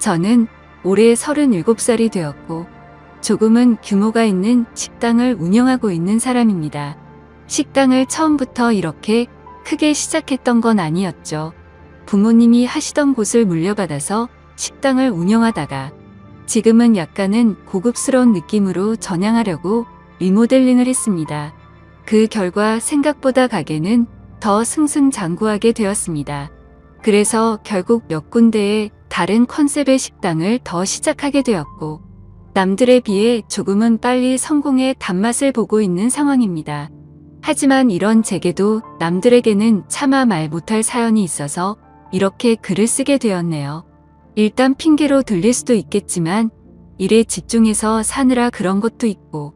저는 올해 37살이 되었고 조금은 규모가 있는 식당을 운영하고 있는 사람입니다. 식당을 처음부터 이렇게 크게 시작했던 건 아니었죠. 부모님이 하시던 곳을 물려받아서 식당을 운영하다가 지금은 약간은 고급스러운 느낌으로 전향하려고 리모델링을 했습니다. 그 결과 생각보다 가게는 더 승승장구하게 되었습니다. 그래서 결국 몇 군데의 다른 컨셉의 식당을 더 시작하게 되었고 남들에 비해 조금은 빨리 성공의 단맛을 보고 있는 상황입니다. 하지만 이런 제게도 남들에게는 차마 말 못할 사연이 있어서 이렇게 글을 쓰게 되었네요. 일단 핑계로 들릴 수도 있겠지만 일에 집중해서 사느라 그런 것도 있고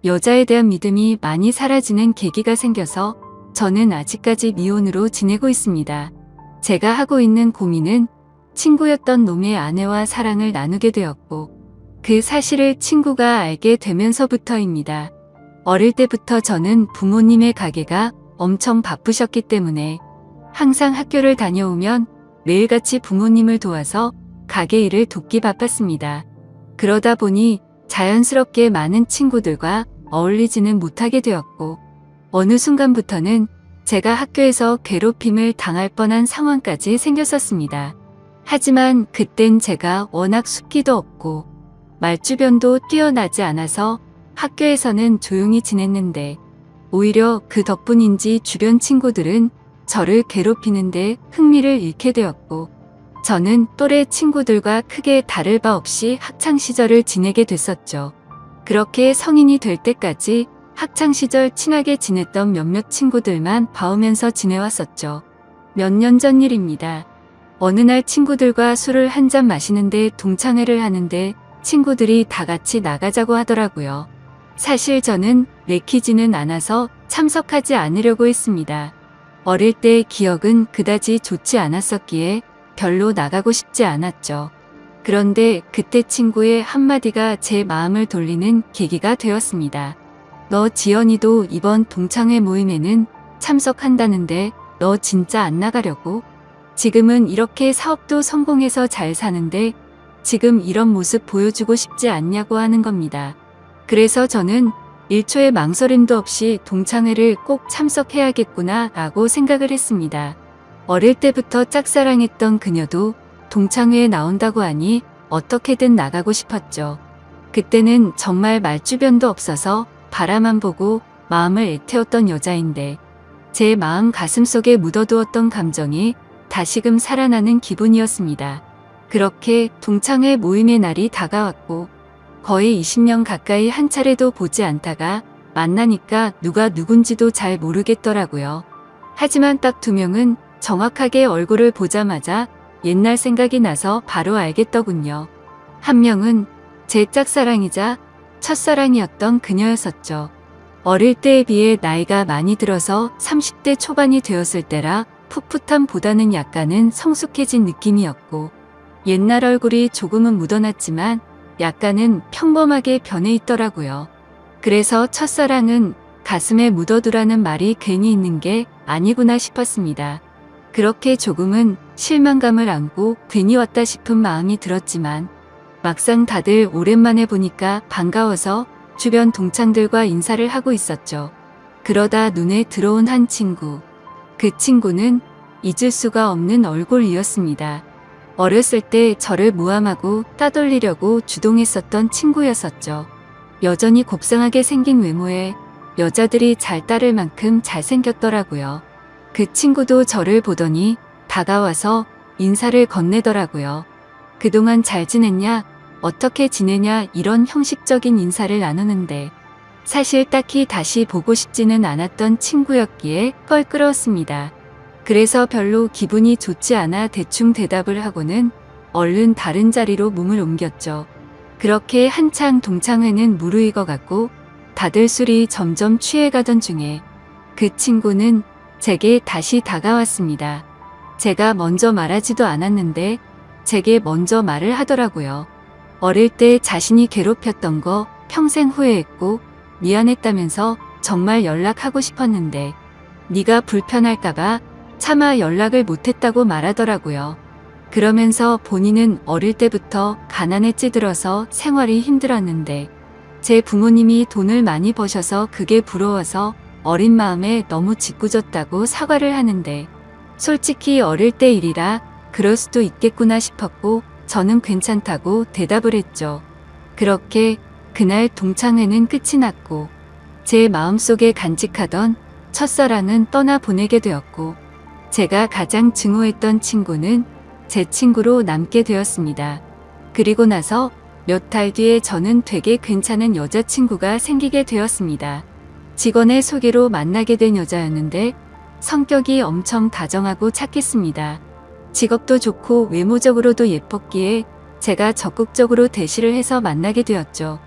여자에 대한 믿음이 많이 사라지는 계기가 생겨서 저는 아직까지 미혼으로 지내고 있습니다. 제가 하고 있는 고민은 친구였던 놈의 아내와 사랑을 나누게 되었고 그 사실을 친구가 알게 되면서부터입니다. 어릴 때부터 저는 부모님의 가게가 엄청 바쁘셨기 때문에 항상 학교를 다녀오면 매일같이 부모님을 도와서 가게 일을 돕기 바빴습니다. 그러다 보니 자연스럽게 많은 친구들과 어울리지는 못하게 되었고 어느 순간부터는 제가 학교에서 괴롭힘을 당할 뻔한 상황까지 생겼었습니다. 하지만 그땐 제가 워낙 숫기도 없고 말주변도 뛰어나지 않아서 학교에서는 조용히 지냈는데 오히려 그 덕분인지 주변 친구들은 저를 괴롭히는데 흥미를 잃게 되었고 저는 또래 친구들과 크게 다를 바 없이 학창시절을 지내게 됐었죠. 그렇게 성인이 될 때까지 학창시절 친하게 지냈던 몇몇 친구들만 봐오면서 지내왔었죠. 몇 년 전 일입니다. 어느 날 친구들과 술을 한 잔 마시는데 동창회를 하는데 친구들이 다 같이 나가자고 하더라고요. 사실 저는 내키지는 않아서 참석하지 않으려고 했습니다. 어릴 때의 기억은 그다지 좋지 않았었기에 별로 나가고 싶지 않았죠. 그런데 그때 친구의 한마디가 제 마음을 돌리는 계기가 되었습니다. 너 지연이도 이번 동창회 모임에는 참석한다는데 너 진짜 안 나가려고? 지금은 이렇게 사업도 성공해서 잘 사는데 지금 이런 모습 보여주고 싶지 않냐고 하는 겁니다. 그래서 저는 1초의 망설임도 없이 동창회를 꼭 참석해야겠구나 라고 생각을 했습니다. 어릴 때부터 짝사랑했던 그녀도 동창회에 나온다고 하니 어떻게든 나가고 싶었죠. 그때는 정말 말주변도 없어서 바라만 보고 마음을 애태웠던 여자인데 제 마음 가슴속에 묻어두었던 감정이 다시금 살아나는 기분이었습니다. 그렇게 동창회 모임의 날이 다가왔고 거의 20년 가까이 한 차례도 보지 않다가 만나니까 누가 누군지도 잘 모르겠더라고요. 하지만 딱 2명은 정확하게 얼굴을 보자마자 옛날 생각이 나서 바로 알겠더군요. 한 명은 제 짝사랑이자 첫사랑이었던 그녀였었죠. 어릴 때에 비해 나이가 많이 들어서 30대 초반이 되었을 때라 풋풋함보다는 약간은 성숙해진 느낌이었고 옛날 얼굴이 조금은 묻어났지만 약간은 평범하게 변해 있더라고요. 그래서 첫사랑은 가슴에 묻어두라는 말이 괜히 있는 게 아니구나 싶었습니다. 그렇게 조금은 실망감을 안고 괜히 왔다 싶은 마음이 들었지만 막상 다들 오랜만에 보니까 반가워서 주변 동창들과 인사를 하고 있었죠. 그러다 눈에 들어온 한 친구. 그 친구는 잊을 수가 없는 얼굴이었습니다. 어렸을 때 저를 모함하고 따돌리려고 주동했었던 친구였었죠. 여전히 곱상하게 생긴 외모에 여자들이 잘 따를 만큼 잘생겼더라고요. 그 친구도 저를 보더니 다가와서 인사를 건네더라고요. 그동안 잘 지냈냐? 어떻게 지내냐? 이런 형식적인 인사를 나누는데 사실 딱히 다시 보고 싶지는 않았던 친구였기에 껄끄러웠습니다. 그래서 별로 기분이 좋지 않아 대충 대답을 하고는 얼른 다른 자리로 몸을 옮겼죠. 그렇게 한창 동창회는 무르익어갔고 다들 술이 점점 취해가던 중에 그 친구는 제게 다시 다가왔습니다. 제가 먼저 말하지도 않았는데 제게 먼저 말을 하더라고요. 어릴 때 자신이 괴롭혔던 거 평생 후회했고 미안했다면서 정말 연락하고 싶었는데 네가 불편할까봐 차마 연락을 못했다고 말하더라고요. 그러면서 본인은 어릴 때부터 가난에 찌들어서 생활이 힘들었는데 제 부모님이 돈을 많이 버셔서 그게 부러워서 어린 마음에 너무 짓궂었다고 사과를 하는데 솔직히 어릴 때 일이라 그럴 수도 있겠구나 싶었고 저는 괜찮다고 대답을 했죠. 그렇게 그날 동창회는 끝이 났고 제 마음속에 간직하던 첫사랑은 떠나보내게 되었고 제가 가장 증오했던 친구는 제 친구로 남게 되었습니다. 그리고 나서 몇 달 뒤에 저는 되게 괜찮은 여자친구가 생기게 되었습니다. 직원의 소개로 만나게 된 여자였는데 성격이 엄청 다정하고 착했습니다. 직업도 좋고 외모적으로도 예뻤기에 제가 적극적으로 대시를 해서 만나게 되었죠.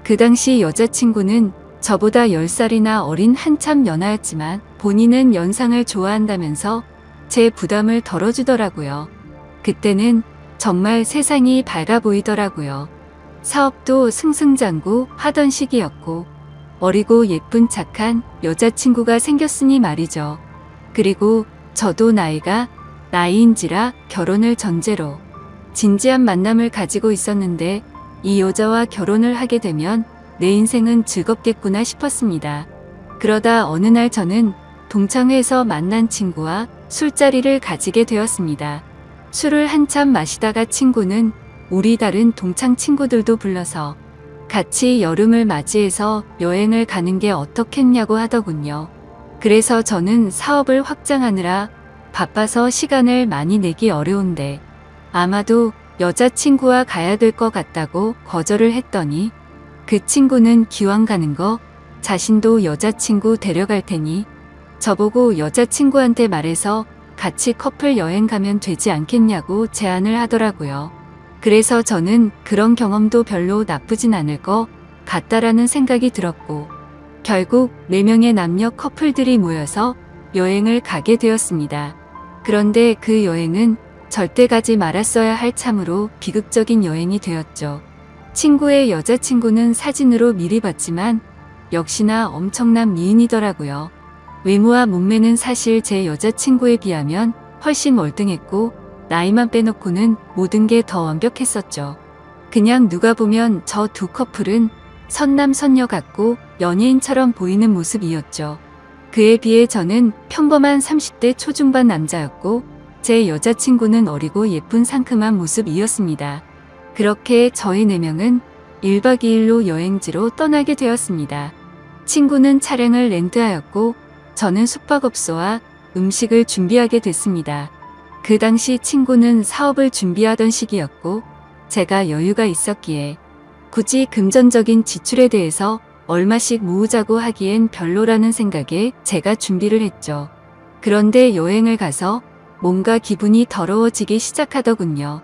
그 당시 여자친구는 저보다 10살이나 어린 한참 연하였지만 본인은 연상을 좋아한다면서 제 부담을 덜어주더라고요. 그때는 정말 세상이 밝아 보이더라고요. 사업도 승승장구 하던 시기였고 어리고 예쁜 착한 여자친구가 생겼으니 말이죠. 그리고 저도 나이인지라 결혼을 전제로 진지한 만남을 가지고 있었는데 이 여자와 결혼을 하게 되면 내 인생은 즐겁겠구나 싶었습니다. 그러다 어느 날 저는 동창회에서 만난 친구와 술자리를 가지게 되었습니다. 술을 한참 마시다가 친구는 우리 다른 동창 친구들도 불러서 같이 여름을 맞이해서 여행을 가는 게 어떻겠냐고 하더군요. 그래서 저는 사업을 확장하느라 바빠서 시간을 많이 내기 어려운데 아마도 여자친구와 가야 될 것 같다고 거절을 했더니 그 친구는 기왕 가는 거 자신도 여자친구 데려갈 테니 저보고 여자친구한테 말해서 같이 커플 여행 가면 되지 않겠냐고 제안을 하더라고요. 그래서 저는 그런 경험도 별로 나쁘진 않을 것 같다라는 생각이 들었고 결국 4명의 남녀 커플들이 모여서 여행을 가게 되었습니다. 그런데 그 여행은 절대 가지 말았어야 할 참으로 비극적인 여행이 되었죠. 친구의 여자친구는 사진으로 미리 봤지만 역시나 엄청난 미인이더라고요. 외모와 몸매는 사실 제 여자친구에 비하면 훨씬 월등했고 나이만 빼놓고는 모든 게 더 완벽했었죠. 그냥 누가 보면 저 두 커플은 선남선녀 같고 연예인처럼 보이는 모습이었죠. 그에 비해 저는 평범한 30대 초중반 남자였고 제 여자친구는 어리고 예쁜 상큼한 모습이었습니다. 그렇게 저희 4명은 1박 2일로 여행지로 떠나게 되었습니다. 친구는 차량을 렌트하였고 저는 숙박업소와 음식을 준비하게 됐습니다. 그 당시 친구는 사업을 준비하던 시기였고 제가 여유가 있었기에 굳이 금전적인 지출에 대해서 얼마씩 모으자고 하기엔 별로라는 생각에 제가 준비를 했죠. 그런데 여행을 가서 뭔가 기분이 더러워지기 시작하더군요.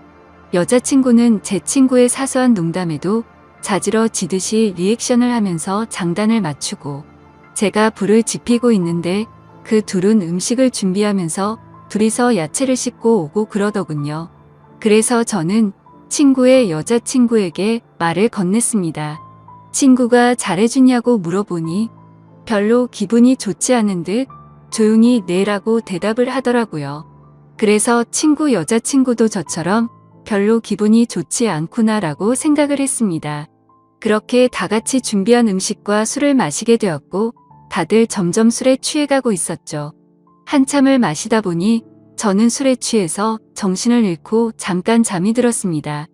여자친구는 제 친구의 사소한 농담에도 자지러지듯이 리액션을 하면서 장단을 맞추고 제가 불을 지피고 있는데 그 둘은 음식을 준비하면서 둘이서 야채를 씻고 오고 그러더군요. 그래서 저는 친구의 여자친구에게 말을 건넸습니다. 친구가 잘해주냐고 물어보니 별로 기분이 좋지 않은 듯 조용히 네라고 대답을 하더라고요. 그래서 친구 여자친구도 저처럼 별로 기분이 좋지 않구나라고 생각을 했습니다. 그렇게 다 같이 준비한 음식과 술을 마시게 되었고 다들 점점 술에 취해가고 있었죠. 한참을 마시다 보니 저는 술에 취해서 정신을 잃고 잠깐 잠이 들었습니다.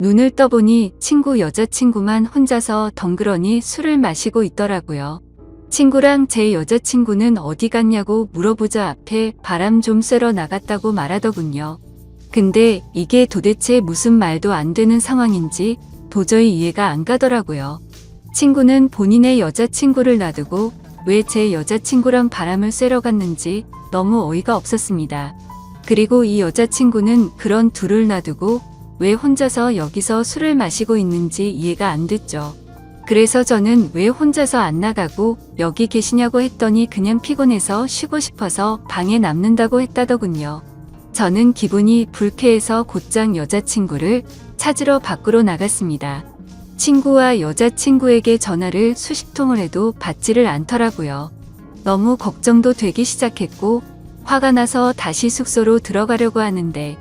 눈을 떠보니 친구 여자친구만 혼자서 덩그러니 술을 마시고 있더라고요. 친구랑 제 여자친구는 어디 갔냐고 물어보자 앞에 바람 좀 쐬러 나갔다고 말하더군요. 근데 이게 도대체 무슨 말도 안 되는 상황인지 도저히 이해가 안 가더라고요. 친구는 본인의 여자친구를 놔두고 왜 제 여자친구랑 바람을 쐬러 갔는지 너무 어이가 없었습니다. 그리고 이 여자친구는 그런 둘을 놔두고 왜 혼자서 여기서 술을 마시고 있는지 이해가 안 됐죠. 그래서 저는 왜 혼자서 안 나가고 여기 계시냐고 했더니 그냥 피곤해서 쉬고 싶어서 방에 남는다고 했다더군요. 저는 기분이 불쾌해서 곧장 여자친구를 찾으러 밖으로 나갔습니다. 친구와 여자친구에게 전화를 수십 통을 해도 받지를 않더라고요. 너무 걱정도 되기 시작했고 화가 나서 다시 숙소로 들어가려고 하는데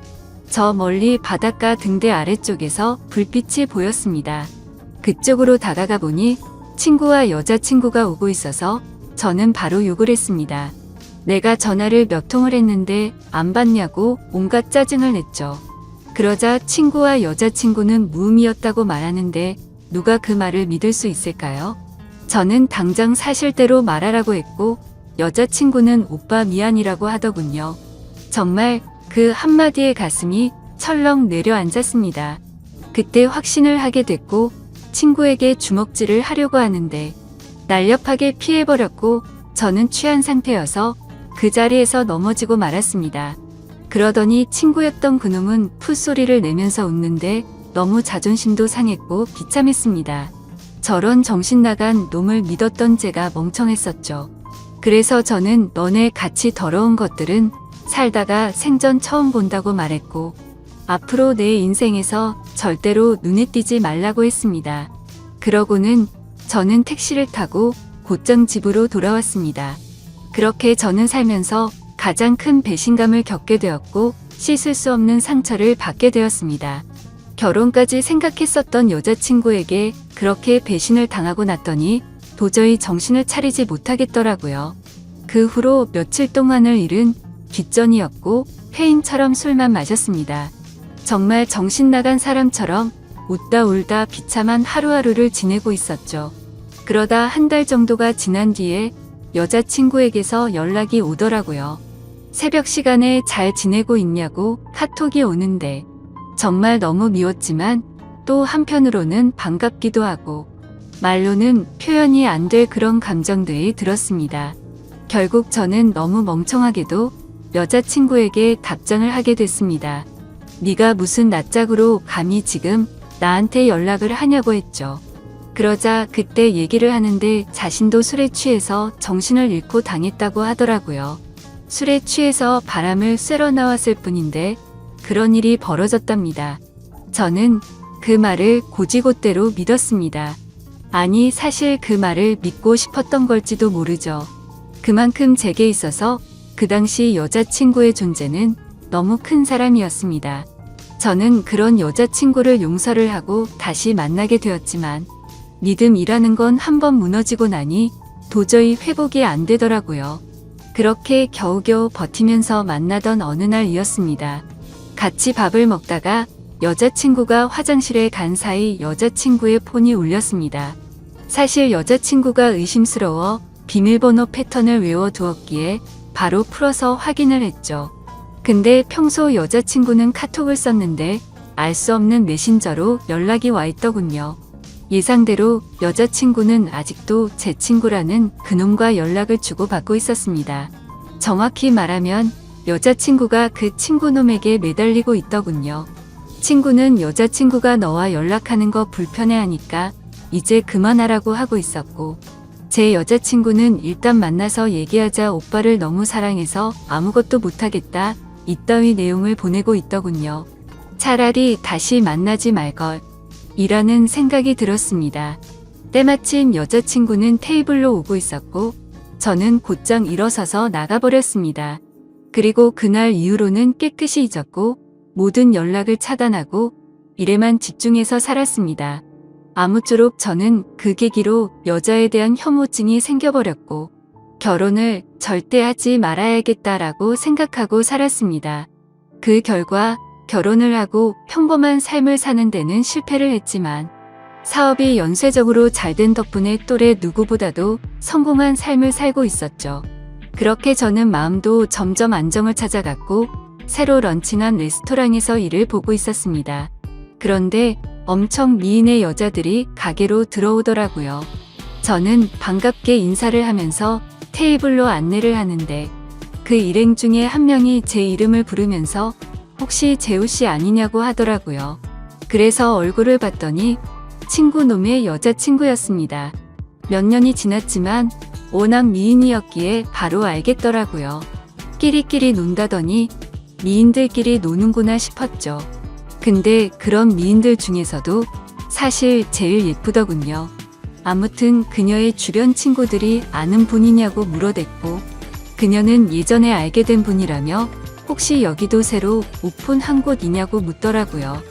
저 멀리 바닷가 등대 아래쪽에서 불빛이 보였습니다. 그쪽으로 다가가 보니 친구와 여자친구가 오고 있어서 저는 바로 욕을 했습니다. 내가 전화를 몇 통을 했는데 안 받냐고 온갖 짜증을 냈죠. 그러자 친구와 여자친구는 무음이었다고 말하는데 누가 그 말을 믿을 수 있을까요? 저는 당장 사실대로 말하라고 했고 여자친구는 오빠 미안이라고 하더군요. 정말 그 한마디에 가슴이 철렁 내려앉았습니다. 그때 확신을 하게 됐고 친구에게 주먹질을 하려고 하는데 날렵하게 피해버렸고 저는 취한 상태여서 그 자리에서 넘어지고 말았습니다. 그러더니 친구였던 그놈은 풋소리를 내면서 웃는데 너무 자존심도 상했고 비참했습니다. 저런 정신 나간 놈을 믿었던 제가 멍청했었죠. 그래서 저는 너네 같이 더러운 것들은 살다가 생전 처음 본다고 말했고 앞으로 내 인생에서 절대로 눈에 띄지 말라고 했습니다. 그러고는 저는 택시를 타고 곧장 집으로 돌아왔습니다. 그렇게 저는 살면서 가장 큰 배신감을 겪게 되었고 씻을 수 없는 상처를 받게 되었습니다. 결혼까지 생각했었던 여자친구에게 그렇게 배신을 당하고 났더니 도저히 정신을 차리지 못하겠더라고요. 그 후로 며칠 동안을 일은 뒷전이었고 회인처럼 술만 마셨습니다. 정말 정신 나간 사람처럼 웃다 울다 비참한 하루하루를 지내고 있었죠. 그러다 한 달 정도가 지난 뒤에 여자친구에게서 연락이 오더라고요. 새벽 시간에 잘 지내고 있냐고 카톡이 오는데 정말 너무 미웠지만 또 한편으로는 반갑기도 하고 말로는 표현이 안 될 그런 감정들이 들었습니다. 결국 저는 너무 멍청하게도 여자친구에게 답장을 하게 됐습니다. 네가 무슨 낯짝으로 감히 지금 나한테 연락을 하냐고 했죠. 그러자 그때 얘기를 하는데 자신도 술에 취해서 정신을 잃고 당했다고 하더라고요. 술에 취해서 바람을 쐬러 나왔을 뿐인데 그런 일이 벌어졌답니다. 저는 그 말을 고지고대로 믿었습니다. 아니 사실 그 말을 믿고 싶었던 걸지도 모르죠. 그만큼 제게 있어서 그 당시 여자친구의 존재는 너무 큰 사람이었습니다. 저는 그런 여자친구를 용서를 하고 다시 만나게 되었지만 믿음이라는 건 한번 무너지고 나니 도저히 회복이 안 되더라고요. 그렇게 겨우겨우 버티면서 만나던 어느 날이었습니다. 같이 밥을 먹다가 여자친구가 화장실에 간 사이 여자친구의 폰이 울렸습니다. 사실 여자친구가 의심스러워 비밀번호 패턴을 외워두었기에 바로 풀어서 확인을 했죠. 근데 평소 여자친구는 카톡을 썼는데 알 수 없는 메신저로 연락이 와 있더군요. 예상대로 여자친구는 아직도 제 친구라는 그놈과 연락을 주고받고 있었습니다. 정확히 말하면 여자친구가 그 친구놈에게 매달리고 있더군요. 친구는 여자친구가 너와 연락하는 거 불편해하니까 이제 그만하라고 하고 있었고 제 여자친구는 일단 만나서 얘기하자 오빠를 너무 사랑해서 아무것도 못하겠다 이따위 내용을 보내고 있더군요. 차라리 다시 만나지 말걸 이라는 생각이 들었습니다. 때마침 여자친구는 테이블로 오고 있었고 저는 곧장 일어서서 나가버렸습니다. 그리고 그날 이후로는 깨끗이 잊었고 모든 연락을 차단하고 일에만 집중해서 살았습니다. 아무쪼록 저는 그 계기로 여자에 대한 혐오증이 생겨버렸고 결혼을 절대 하지 말아야겠다라고 생각하고 살았습니다. 그 결과 결혼을 하고 평범한 삶을 사는 데는 실패를 했지만 사업이 연쇄적으로 잘된 덕분에 또래 누구보다도 성공한 삶을 살고 있었죠. 그렇게 저는 마음도 점점 안정을 찾아갔고 새로 런칭한 레스토랑에서 일을 보고 있었습니다. 그런데 엄청 미인의 여자들이 가게로 들어오더라고요. 저는 반갑게 인사를 하면서 테이블로 안내를 하는데 그 일행 중에 한 명이 제 이름을 부르면서 혹시 재우씨 아니냐고 하더라고요. 그래서 얼굴을 봤더니 친구놈의 여자친구였습니다. 몇 년이 지났지만 워낙 미인이었기에 바로 알겠더라고요. 끼리끼리 논다더니 미인들끼리 노는구나 싶었죠. 근데 그런 미인들 중에서도 사실 제일 예쁘더군요. 아무튼 그녀의 주변 친구들이 아는 분이냐고 물어댔고 그녀는 예전에 알게 된 분이라며 혹시 여기도 새로 오픈한 곳이냐고 묻더라고요.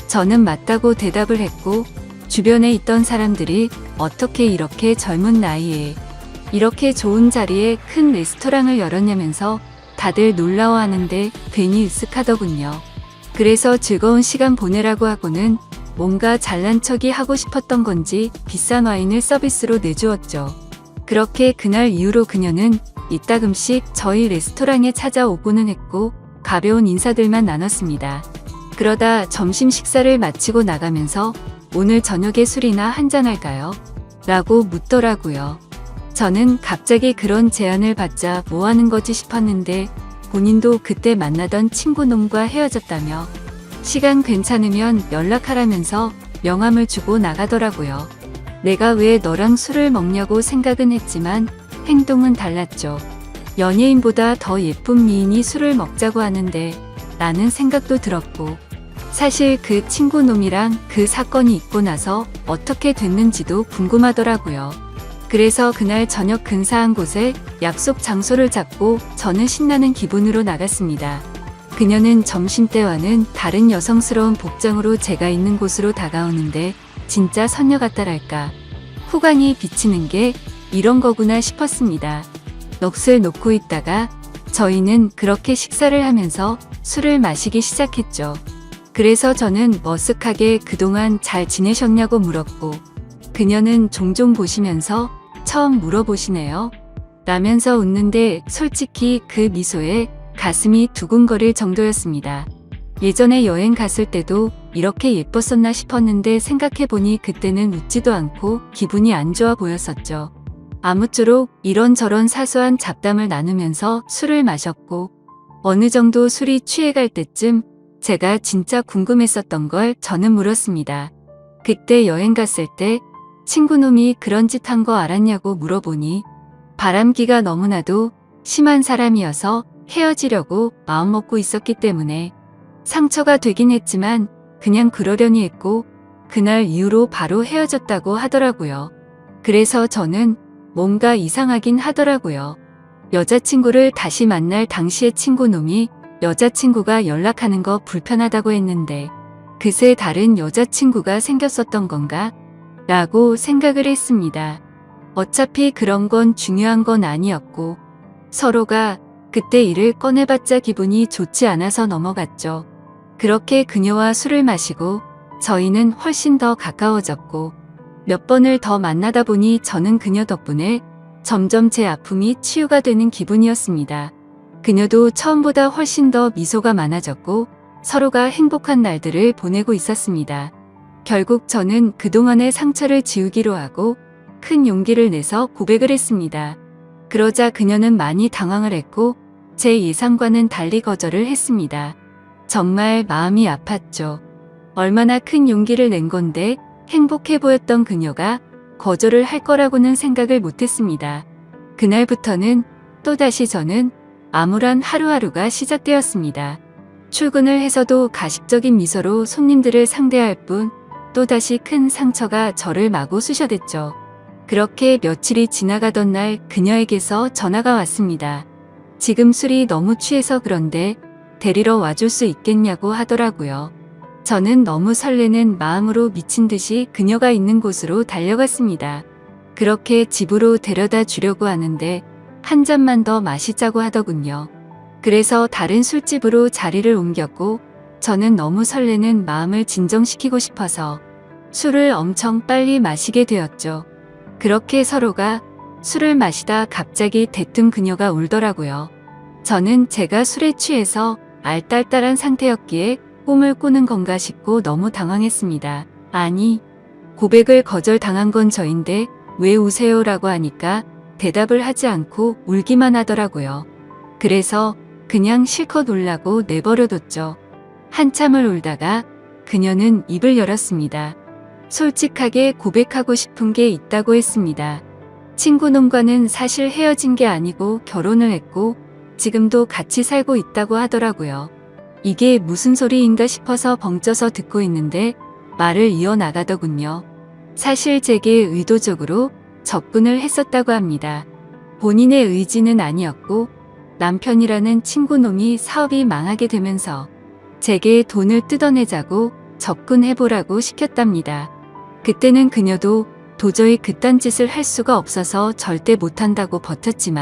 저는 맞다고 대답을 했고 주변에 있던 사람들이 어떻게 이렇게 젊은 나이에 이렇게 좋은 자리에 큰 레스토랑을 열었냐면서 다들 놀라워하는데 괜히 으쓱하더군요. 그래서 즐거운 시간 보내라고 하고는 뭔가 잘난 척이 하고 싶었던 건지 비싼 와인을 서비스로 내주었죠. 그렇게 그날 이후로 그녀는 이따금씩 저희 레스토랑에 찾아오고는 했고 가벼운 인사들만 나눴습니다. 그러다 점심 식사를 마치고 나가면서 오늘 저녁에 술이나 한잔할까요? 라고 묻더라고요. 저는 갑자기 그런 제안을 받자 뭐 하는 거지 싶었는데 본인도 그때 만나던 친구놈과 헤어졌다며 시간 괜찮으면 연락하라면서 명함을 주고 나가더라고요. 내가 왜 너랑 술을 먹냐고 생각은 했지만 행동은 달랐죠. 연예인보다 더 예쁜 미인이 술을 먹자고 하는데 라는 생각도 들었고 사실 그 친구놈이랑 그 사건이 있고 나서 어떻게 됐는지도 궁금하더라고요. 그래서 그날 저녁 근사한 곳에 약속 장소를 잡고 저는 신나는 기분으로 나갔습니다. 그녀는 점심때와는 다른 여성스러운 복장으로 제가 있는 곳으로 다가오는데 진짜 선녀 같다랄까. 후광이 비치는 게 이런 거구나 싶었습니다. 넋을 놓고 있다가 저희는 그렇게 식사를 하면서 술을 마시기 시작했죠. 그래서 저는 머쓱하게 그동안 잘 지내셨냐고 물었고 그녀는 종종 보시면서 처음 물어보시네요. 라면서 웃는데 솔직히 그 미소에 가슴이 두근거릴 정도였습니다. 예전에 여행 갔을 때도 이렇게 예뻤었나 싶었는데 생각해보니 그때는 웃지도 않고 기분이 안 좋아 보였었죠. 아무쪼록 이런저런 사소한 잡담을 나누면서 술을 마셨고 어느 정도 술이 취해갈 때쯤 제가 진짜 궁금했었던 걸 저는 물었습니다. 그때 여행 갔을 때 친구놈이 그런 짓 한 거 알았냐고 물어보니 바람기가 너무나도 심한 사람이어서 헤어지려고 마음먹고 있었기 때문에 상처가 되긴 했지만 그냥 그러려니 했고 그날 이후로 바로 헤어졌다고 하더라고요. 그래서 저는 뭔가 이상하긴 하더라고요. 여자친구를 다시 만날 당시의 친구놈이 여자친구가 연락하는 거 불편하다고 했는데 그새 다른 여자친구가 생겼었던 건가? 라고 생각을 했습니다. 어차피 그런 건 중요한 건 아니었고 서로가 그때 일을 꺼내봤자 기분이 좋지 않아서 넘어갔죠. 그렇게 그녀와 술을 마시고 저희는 훨씬 더 가까워졌고 몇 번을 더 만나다 보니 저는 그녀 덕분에 점점 제 아픔이 치유가 되는 기분이었습니다. 그녀도 처음보다 훨씬 더 미소가 많아졌고 서로가 행복한 날들을 보내고 있었습니다. 결국 저는 그동안의 상처를 지우기로 하고 큰 용기를 내서 고백을 했습니다. 그러자 그녀는 많이 당황을 했고 제 예상과는 달리 거절을 했습니다. 정말 마음이 아팠죠. 얼마나 큰 용기를 낸 건데 행복해 보였던 그녀가 거절을 할 거라고는 생각을 못했습니다. 그날부터는 또다시 저는 암울한 하루하루가 시작되었습니다. 출근을 해서도 가식적인 미소로 손님들을 상대할 뿐 또다시 큰 상처가 저를 마구 쑤셔댔죠. 그렇게 며칠이 지나가던 날 그녀에게서 전화가 왔습니다. 지금 술이 너무 취해서 그런데 데리러 와줄 수 있겠냐고 하더라고요. 저는 너무 설레는 마음으로 미친 듯이 그녀가 있는 곳으로 달려갔습니다. 그렇게 집으로 데려다 주려고 하는데 한 잔만 더 마시자고 하더군요. 그래서 다른 술집으로 자리를 옮겼고 저는 너무 설레는 마음을 진정시키고 싶어서 술을 엄청 빨리 마시게 되었죠. 그렇게 서로가 술을 마시다 갑자기 대뜸 그녀가 울더라고요. 저는 제가 술에 취해서 알딸딸한 상태였기에 꿈을 꾸는 건가 싶고 너무 당황했습니다. 아니, 고백을 거절당한 건 저인데 왜 우세요라고 하니까 대답을 하지 않고 울기만 하더라고요. 그래서 그냥 실컷 울라고 내버려뒀죠. 한참을 울다가 그녀는 입을 열었습니다. 솔직하게 고백하고 싶은 게 있다고 했습니다. 친구놈과는 사실 헤어진 게 아니고 결혼을 했고 지금도 같이 살고 있다고 하더라고요. 이게 무슨 소리인가 싶어서 벙쪄서 듣고 있는데 말을 이어나가더군요. 사실 제게 의도적으로 접근을 했었다고 합니다. 본인의 의지는 아니었고 남편이라는 친구놈이 사업이 망하게 되면서 제게 돈을 뜯어내자고 접근해보라고 시켰답니다. 그때는 그녀도 도저히 그딴 짓을 할 수가 없어서 절대 못한다고 버텼지만